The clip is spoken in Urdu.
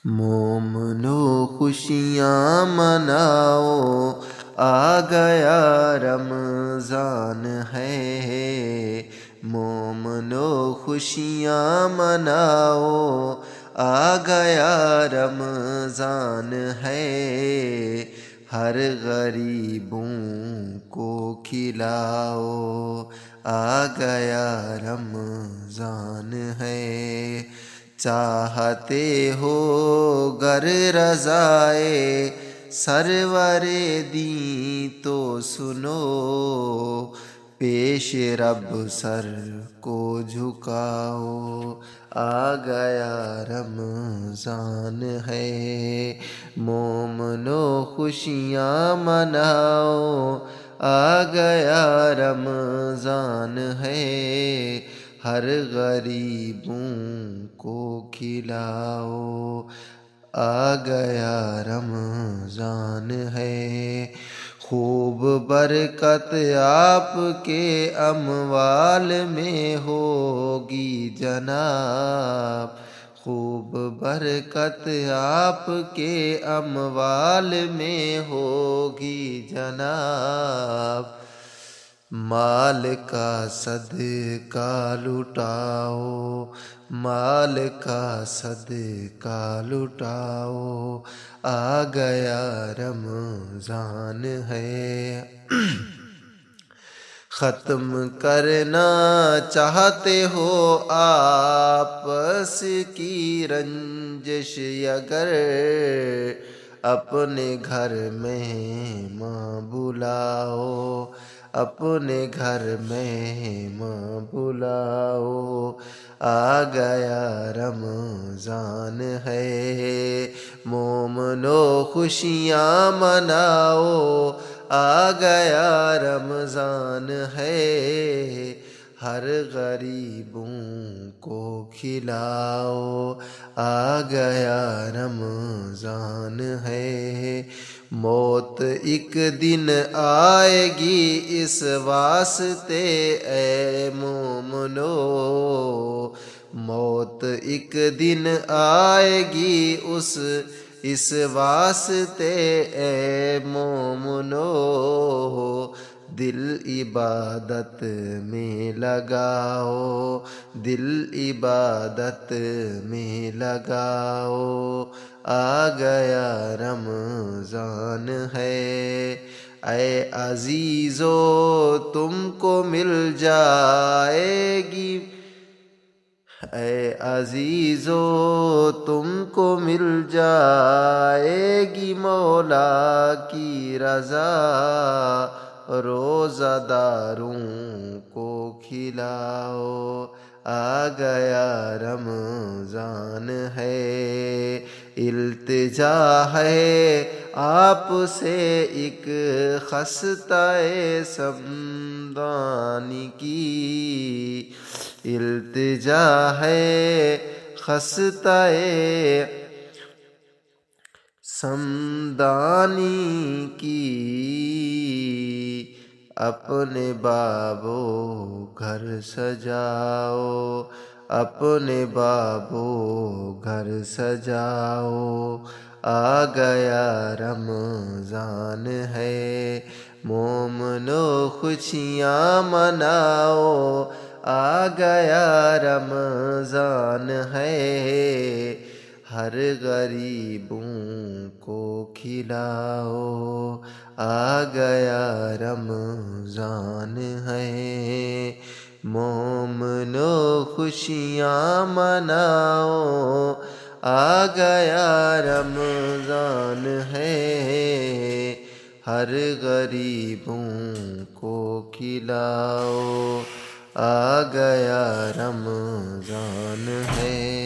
مومنو خوشیاں مناؤ، آ گیا رمضان ہے۔ مومنو خوشیاں مناؤ، آ گیا رمضان ہے۔ ہر غریبوں کو کھلاؤ، آ گیا رمضان ہے۔ چاہتے ہو گر رضائے سرور دین تو سنو، پیش رب سر کو جھکاؤ، آ گیا رمضان ہے۔ مومنو خوشیاں مناؤ، آ گیا رمضان ہے۔ ہر غریبوں کو کھلاؤ، آ گیا رمضان ہے۔ خوب برکت آپ کے اموال میں ہوگی جناب، خوب برکت آپ کے اموال میں ہوگی جناب۔ مال کا صدقہ لٹاؤ، مال کا صدقہ لٹاؤ، آ گیا رمضان ہے۔ ختم کرنا چاہتے ہو آپس کی رنجش اگر، اپنے گھر مہمان بلاؤ، اپنے گھر مہمان بلاؤ، آ گیا رمضان ہے۔ مومنو خوشیاں مناؤ، آ گیا رمضان ہے۔ ہر غریبوں کو کھلاؤ، آ گیا رمضان ہے۔ موت ایک دن آئے گی اس واسطے اے مومنو، موت ایک دن آئے گی اس واسطے اے مومنو۔ دل عبادت میں لگاؤ، دل عبادت میں لگاؤ، آ گیا رمضان ہے۔ اے عزیزو تم کو مل جائے گی، اے عزیزو تم کو مل جائے گی مولا کی رضا، روزہ داروں کو کھلاؤ، آ گیا رمضان ہے۔ التجا ہے آپ سے ایک خستہ سمدانی کی، التجا ہے خستہ سمدانی کی، اپنے باب و گھر سجاؤ، اپنے باب و گھر سجاؤ، آ گیا رمضان ہے۔ مومنو خوشیاں مناؤ، آ گیا رمضان ہے۔ ہر غریبوں کو کھلاؤ، آ گیا رمضان ہے۔ مومنو خوشیاں مناؤ، آ گیا رمضان ہے۔ ہر غریبوں کو کھلاؤ، آ گیا رمضان ہے۔